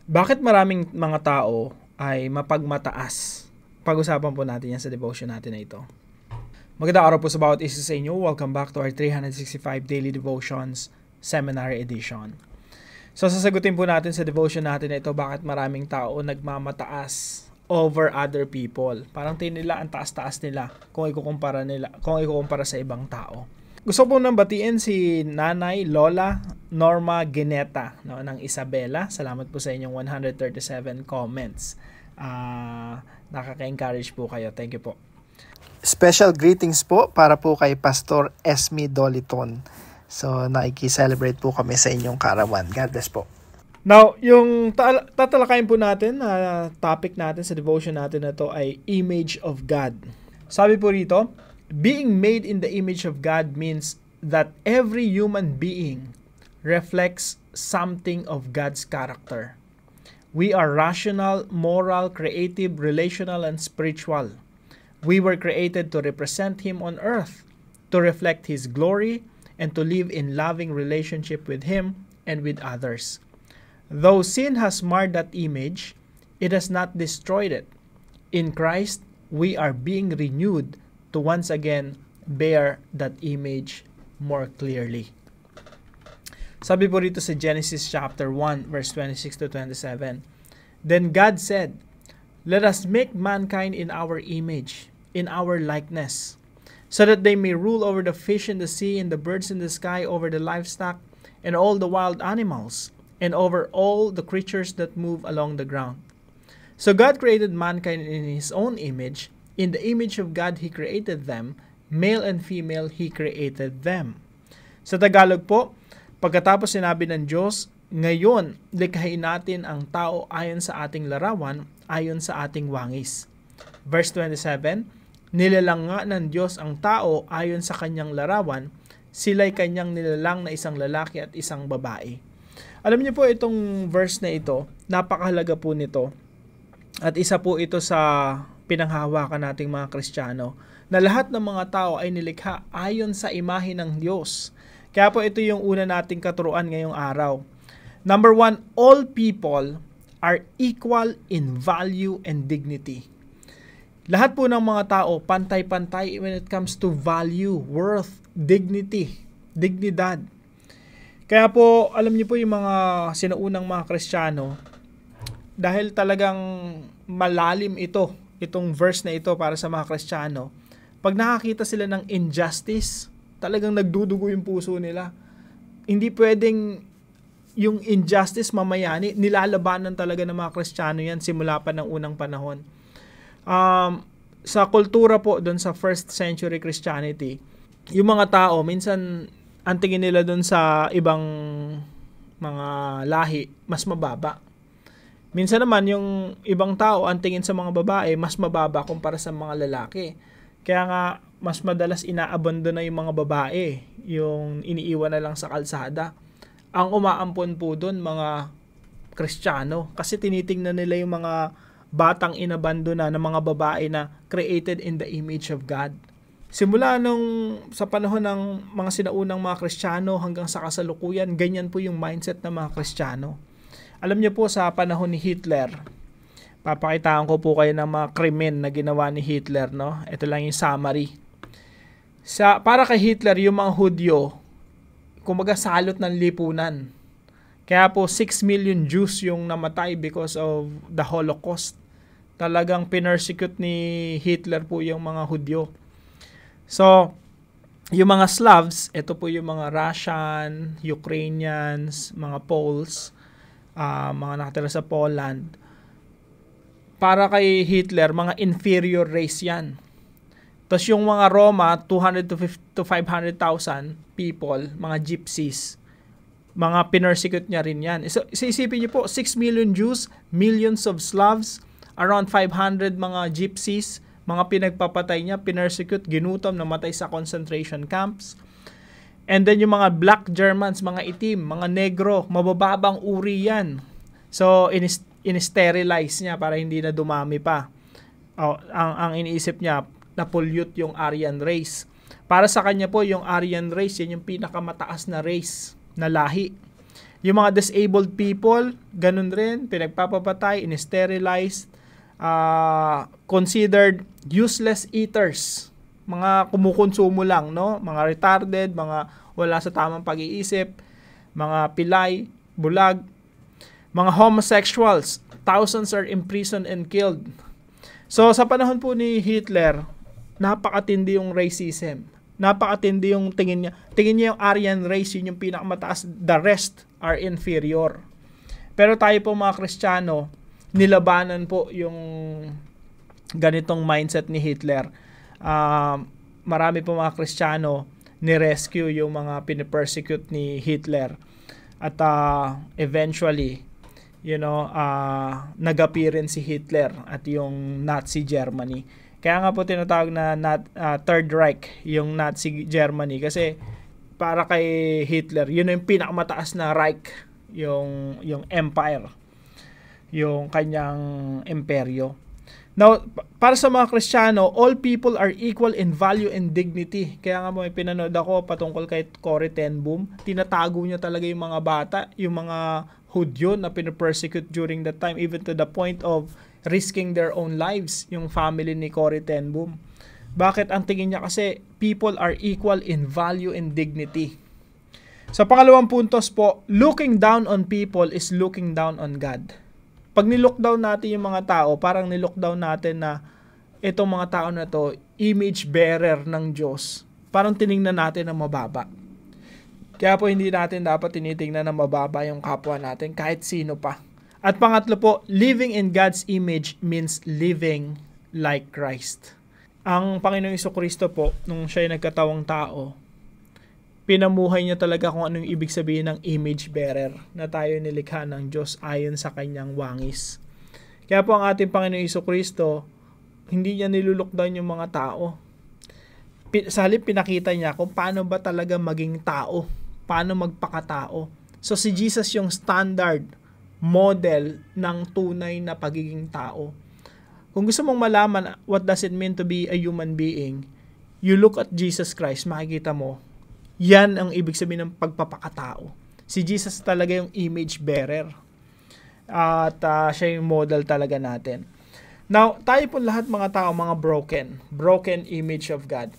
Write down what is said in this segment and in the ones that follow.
Bakit maraming mga tao ay mapagmataas? Pag-usapan po natin yan sa devotion natin na ito. Magandang araw po sa bawat isa sa inyo. Welcome back to our 365 Daily Devotions Seminary Edition. So sasagutin po natin sa devotion natin na ito, bakit maraming tao nagmamataas over other people. Parang tingin nila ang taas-taas nila kung ikukumpara sa ibang tao. Gusto po nang batiin si Nanay Lola Norma Gineta ng Isabela. Salamat po sa inyong 137 comments. Nakaka-encourage po kayo. Thank you po. Special greetings po para po kay Pastor Esme Doliton. So, naiki-celebrate po kami sa inyong karawan. God bless po. Now, yung tatalakayin po natin na topic natin sa devotion natin na to ay Image of God. Sabi po rito, being made in the image of God means that every human being reflects something of God's character. We are rational, moral, creative, relational, and spiritual. We were created to represent Him on earth, to reflect His glory, and to live in loving relationship with Him and with others. Though sin has marred that image, it has not destroyed it. In Christ, we are being renewed to once again bear that image more clearly. Sabi po rito sa Genesis chapter 1 verse 26 to 27, Then God said, Let us make mankind in our image, in our likeness, so that they may rule over the fish in the sea and the birds in the sky, over the livestock and all the wild animals, and over all the creatures that move along the ground. So God created mankind in His own image. In the image of God, He created them. Male and female, He created them. Sa Tagalog po, pagkatapos sinabi ng Diyos, ngayon, likhain natin ang tao ayon sa ating larawan, ayon sa ating wangis. Verse 27, nilalang nga ng Diyos ang tao ayon sa kanyang larawan, sila'y kanyang nilalang na isang lalaki at isang babae. Alam niyo po itong verse na ito, napakahalaga po nito. At isa po ito sa pinanghahawakan nating mga Kristiyano, na lahat ng mga tao ay nilikha ayon sa imahe ng Diyos. Kaya po ito yung una nating katuruan ngayong araw. Number 1, all people are equal in value and dignity. Lahat po ng mga tao, pantay-pantay when it comes to value, worth, dignity, dignidad. Kaya po, alam niyo po yung mga sinaunang mga Kristiyano, dahil talagang malalim itong verse na ito para sa mga Kristiyano, pag nakakita sila ng injustice, talagang nagdudugo yung puso nila. Hindi pwedeng yung injustice mamayani, nilalabanan talaga ng mga Kristiyano yan simula pa ng unang panahon. Sa kultura po doon sa first century Christianity, yung mga tao, minsan ang tingin nila doon sa ibang mga lahi, mas mababa. Minsan naman, yung ibang tao, ang tingin sa mga babae, mas mababa kumpara sa mga lalaki. Kaya nga, mas madalas inaabandon na yung mga babae, yung iniiwan na lang sa kalsada. Ang umaampon po doon, mga Kristiyano, kasi tinitingnan nila yung mga batang inabandona ng mga babae na created in the image of God. Simula sa panahon ng mga sinaunang mga Kristiyano hanggang sa kasalukuyan, ganyan po yung mindset ng mga Kristiyano. Alam niyo po sa panahon ni Hitler, papakitaan ko po kayo ng mga krimen na ginawa ni Hitler, no? Ito lang yung summary. Para kay Hitler, yung mga Hudyo, kumaga salot ng lipunan. Kaya po 6 million Jews yung namatay because of the Holocaust. Talagang pinersecute ni Hitler po yung mga Hudyo. So, yung mga Slavs, ito po yung mga Russian, Ukrainians, mga Poles, mga nakatira sa Poland. Para kay Hitler, mga inferior race yan. Tapos yung mga Roma, 200 to 500,000 people, mga gypsies, mga pinersecute niya rin yan. So, isipin niyo po, 6 million Jews, millions of Slavs, around 500 mga gypsies, mga pinagpapatay niya, pinersecute, ginutom, namatay sa concentration camps. And then yung mga black Germans, mga itim, mga negro, mabababang uri yan. So, in-sterilize niya para hindi na dumami pa. Ang iniisip niya, na-pollute yung Aryan race. Para sa kanya po, yung Aryan race, yan yung pinakamataas na race, na lahi. Yung mga disabled people, ganun rin, pinagpapapatay, in-sterilized, considered useless eaters. Mga kumukonsumo lang, no? Mga retarded, mga wala sa tamang pag-iisip, mga pilay, bulag, mga homosexuals, thousands are imprisoned and killed. So, sa panahon po ni Hitler, napakatindi yung racism. Napakatindi yung tingin niya. Tingin niya yung Aryan race, yun yung pinakamataas. The rest are inferior. Pero tayo po mga Kristiyano, nilabanan po yung ganitong mindset ni Hitler. Marami po mga Kristiyano ni-rescue yung mga pinipersecute ni Hitler. At eventually, nagapi rin si Hitler at yung Nazi Germany. Kaya nga po tinatawag na Third Reich, yung Nazi Germany. Kasi para kay Hitler, yun yung pinakamataas na Reich, yung empire, yung kanyang imperyo. Now, para sa mga Kristiyano, all people are equal in value and dignity. Kaya nga may pinanood ako patungkol kay Corrie ten Boom. Tinatago niya talaga yung mga bata, yung mga Hudyo na pinapersecute during that time, even to the point of risking their own lives, yung family ni Corrie ten Boom. Bakit? Ang tingin niya kasi people are equal in value and dignity. Sa pangalawang puntos po, looking down on people is looking down on God. Pag nilook down natin yung mga tao, parang nilook down natin na itong mga tao na to, image bearer ng Diyos. Parang tiningnan natin na mababa. Kaya po hindi natin dapat tinitingnan na mababa yung kapwa natin kahit sino pa. At pangatlo po, living in God's image means living like Christ. Ang Panginoong Jesucristo po, nung siya ay nagkatawang tao, pinamuhay niya talaga kung anong ibig sabihin ng image bearer, na tayo nilikha ng Diyos ayon sa kanyang wangis. Kaya po ang ating Panginoong Jesucristo, hindi niya nilulok down yung mga tao. Sa halip pinakita niya kung paano ba talaga maging tao, paano magpakatao. So si Jesus yung standard model ng tunay na pagiging tao. Kung gusto mong malaman what does it mean to be a human being, you look at Jesus Christ, makikita mo, yan ang ibig sabihin ng pagpapakatao. Si Jesus talaga yung image bearer. At siya yung model talaga natin. Now, tayo po lahat mga tao, mga broken image of God.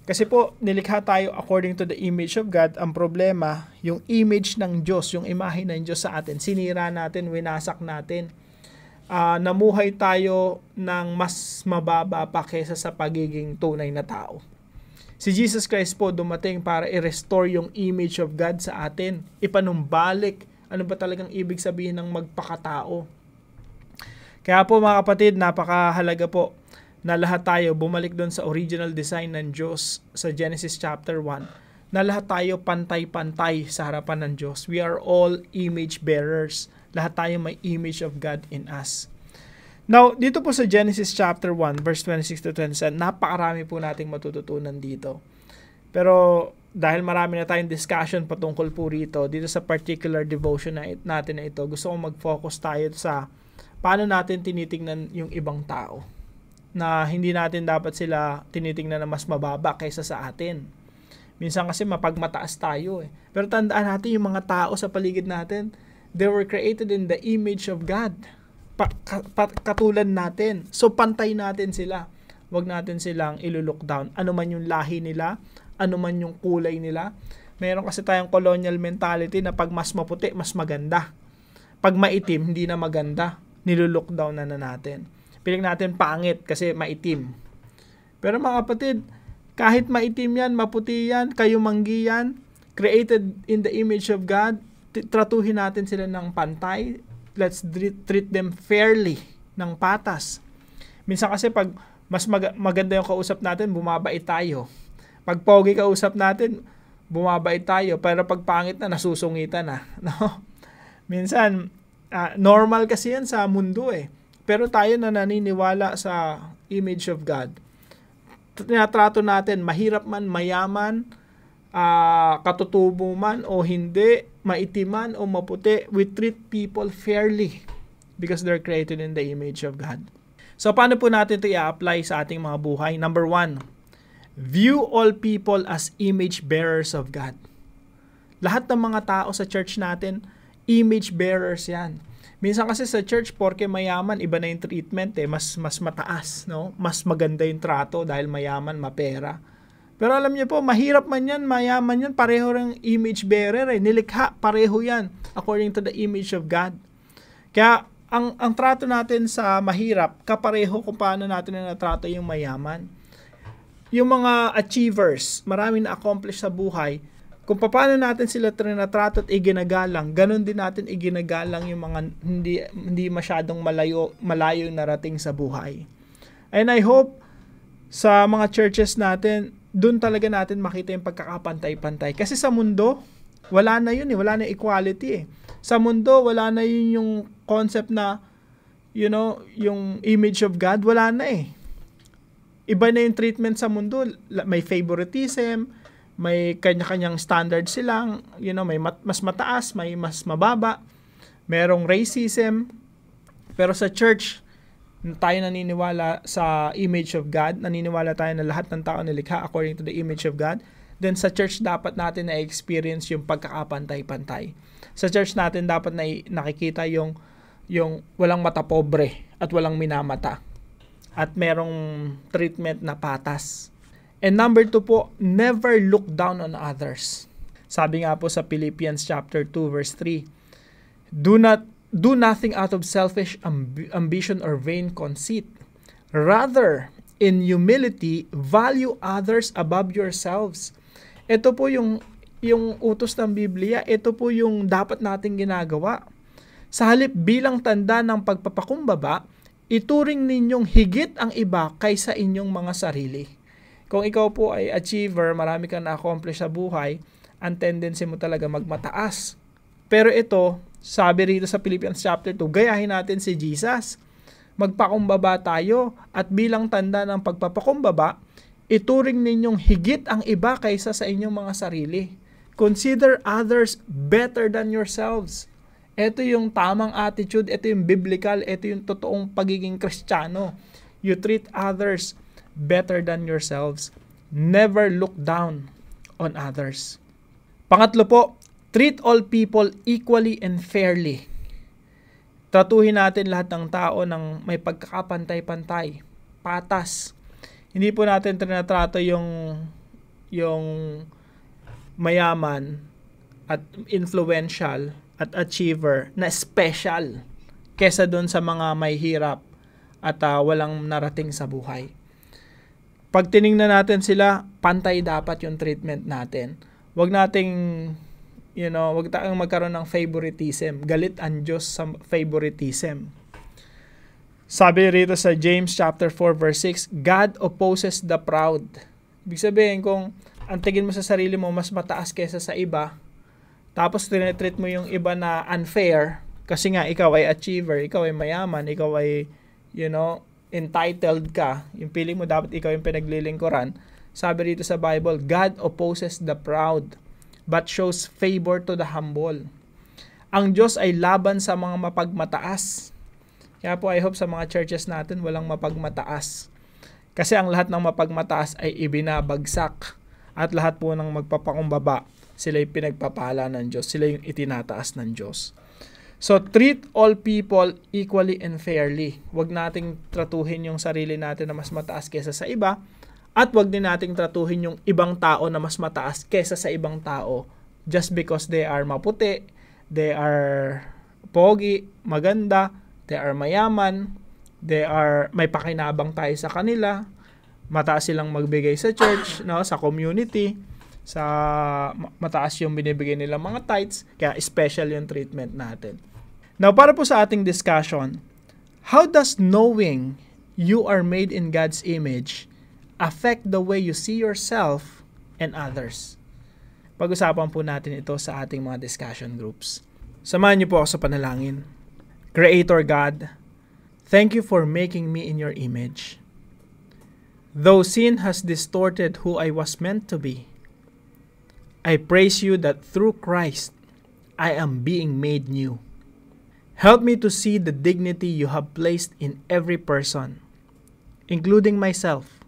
Kasi po, nilikha tayo according to the image of God. Ang problema, yung image ng Diyos, yung imahe ng Diyos sa atin, sinira natin, winasak natin. Namuhay tayo ng mas mababa pa kaysa sa pagiging tunay na tao. Si Jesus Christ po dumating para i-restore yung image of God sa atin. Ipanumbalik, ano ba talagang ibig sabihin ng magpakatao. Kaya po mga kapatid, napakahalaga po na lahat tayo bumalik doon sa original design ng Diyos sa Genesis chapter 1, na lahat tayo pantay-pantay sa harapan ng Diyos. We are all image bearers. Lahat tayo may image of God in us. Now, dito po sa Genesis chapter 1, verse 26 to 27, napakarami po nating matututunan dito. Pero dahil marami na tayong discussion patungkol po rito, dito sa particular devotion natin na ito, gusto kong mag-focus tayo sa paano natin tinitingnan yung ibang tao. Na hindi natin dapat sila tinitingnan na mas mababa kaysa sa atin. Minsan kasi mapagmataas tayo eh. Pero tandaan natin yung mga tao sa paligid natin, they were created in the image of God. Katulad natin. So pantay natin sila. Huwag natin silang ilulok down. Ano man yung lahi nila, ano man yung kulay nila. Meron kasi tayong colonial mentality na pag mas maputi, mas maganda. Pag maitim, hindi na maganda. Nilulok down na natin. Piling natin pangit kasi maitim. Pero mga kapatid, kahit maitim yan, maputi yan, kayo manggi yan, created in the image of God, tratuhin natin sila ng pantay. Let's treat them fairly, ng patas. Minsan kasi pag mas maganda yung kausap natin, bumabait tayo. Pag pogi kausap natin, bumabait tayo. Pero pag pangit na, nasusungitan na. No? Minsan, normal kasi yan sa mundo eh. Pero tayo na naniniwala sa image of God, tinatrato natin, mahirap man, mayaman, katutubo man o hindi, maitiman o maputi, we treat people fairly because they're created in the image of God. So, paano po natin ito i-apply sa ating mga buhay? Number 1, view all people as image bearers of God. Lahat ng mga tao sa church natin, image bearers yan. Minsan kasi sa church, porke mayaman, iba na yung treatment mas mataas, no? Mas maganda yung trato dahil mayaman, mapera. Pero alam niyo po, mahirap man yan, mayaman yan, pareho ring image bearer nilikha, pareho yan, according to the image of God. Kaya, ang trato natin sa mahirap, kapareho kung paano natin natrato yung mayaman. Yung mga achievers, marami na accomplish sa buhay, kung paano natin sila trinatrato at iginagalang, ganun din natin iginagalang yung mga hindi masyadong malayo narating sa buhay. And I hope sa mga churches natin, doon talaga natin makita yung pagkakapantay-pantay. Kasi sa mundo, wala na yun wala na equality Sa mundo, wala na yun yung concept na, yung image of God, wala na Iba na yung treatment sa mundo. May favoritism, may kanya-kanyang standard silang, may mas mataas, may mas mababa, merong racism. Pero sa church, tayo naniniwala sa image of God, naniniwala tayo na lahat ng tao nilikha according to the image of God. Then sa church dapat natin na-experience yung pagkakapantay-pantay. Sa church natin dapat nakikita yung walang mata pobre at walang minamata. At merong treatment na patas. And number 2 po, never look down on others. Sabi nga po sa Philippians chapter 2 verse 3, Do nothing out of selfish ambition or vain conceit. Rather, in humility, value others above yourselves. Ito po yung utos ng Biblia, ito po yung dapat nating ginagawa. Sa halip bilang tanda ng pagpapakumbaba, ituring ninyong higit ang iba kaysa inyong mga sarili. Kung ikaw po ay achiever, marami kang na-accomplish sa buhay, ang tendency mo talaga magmataas. Pero ito, sabi rito sa Philippians chapter 2, gayahin natin si Jesus. Magpakumbaba tayo at bilang tanda ng pagpapakumbaba, ituring ninyong higit ang iba kaysa sa inyong mga sarili. Consider others better than yourselves. Ito yung tamang attitude, ito yung biblical, ito yung totoong pagiging Kristiyano. You treat others better than yourselves. Never look down on others. Pangatlo po, treat all people equally and fairly. Tratuhin natin lahat ng tao ng may pagkakapantay-pantay, patas. Hindi po natin trinatrato yung mayaman at influential at achiever na special kesa doon sa mga may hirap at walang narating sa buhay. Pag tiningnan natin sila, pantay dapat yung treatment natin. Wag nating, wag tayong magkaroon ng favoritism. Galit ang Diyos sa favoritism. Sabi rito sa James chapter 4 verse 6, God opposes the proud. Ibig sabihin, kung ang tingin mo sa sarili mo mas mataas kaysa sa iba, tapos tinetreat mo yung iba na unfair, kasi nga ikaw ay achiever, ikaw ay mayaman, ikaw ay, entitled ka, yung feeling mo dapat ikaw yung pinaglilingkuran. Sabi rito sa Bible, God opposes the proud, but shows favor to the humble. Ang Diyos ay laban sa mga mapagmataas. Kaya po I hope sa mga churches natin walang mapagmataas. Kasi ang lahat ng mapagmataas ay ibinabagsak. At lahat po ng magpapakumbaba, sila yung pinagpapala ng Diyos. Sila yung itinataas ng Diyos. So, treat all people equally and fairly. Huwag nating tratuhin yung sarili natin na mas mataas kesa sa iba. At huwag din nating tratuhin yung ibang tao na mas mataas kesa sa ibang tao. Just because they are maputi, they are pogi, maganda, they are mayaman, may pakinabang tayo sa kanila, mataas silang magbigay sa church, sa community, mataas yung binibigay nila mga tithes, kaya special yung treatment natin. Now, para po sa ating discussion, how does knowing you are made in God's image affect the way you see yourself and others? Pag-usapan po natin ito sa ating mga discussion groups. Samahan niyo po ako sa panalangin. Creator God, thank you for making me in your image. Though sin has distorted who I was meant to be, I praise you that through Christ, I am being made new. Help me to see the dignity you have placed in every person, including myself.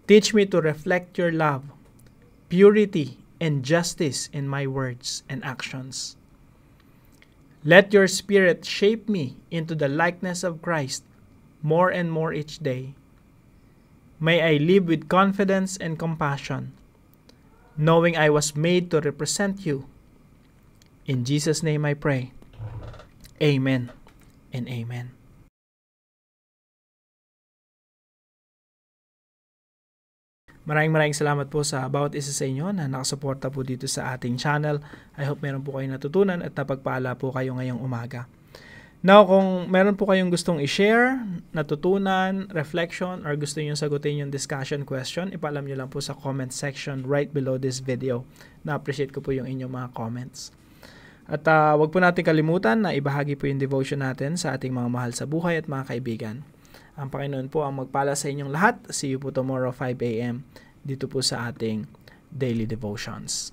Teach me to reflect your love, purity, and justice in my words and actions. Let your Spirit shape me into the likeness of Christ more and more each day. May I live with confidence and compassion, knowing I was made to represent you. In Jesus' name I pray. Amen and amen. Maraming salamat po sa bawat isa sa inyo na nakasuporta po dito sa ating channel. I hope meron po kayong natutunan at napagpala po kayo ngayong umaga. Now, kung meron po kayong gustong i-share, natutunan, reflection, or gusto nyo sagutin yung discussion question, ipaalam nyo lang po sa comment section right below this video. Na-appreciate ko po yung inyong mga comments. At wag po natin kalimutan na ibahagi po yung devotion natin sa ating mga mahal sa buhay at mga kaibigan. Ang Panginoon po ang magpala sa inyong lahat. See you po tomorrow 5 a.m. dito po sa ating Daily Devotions.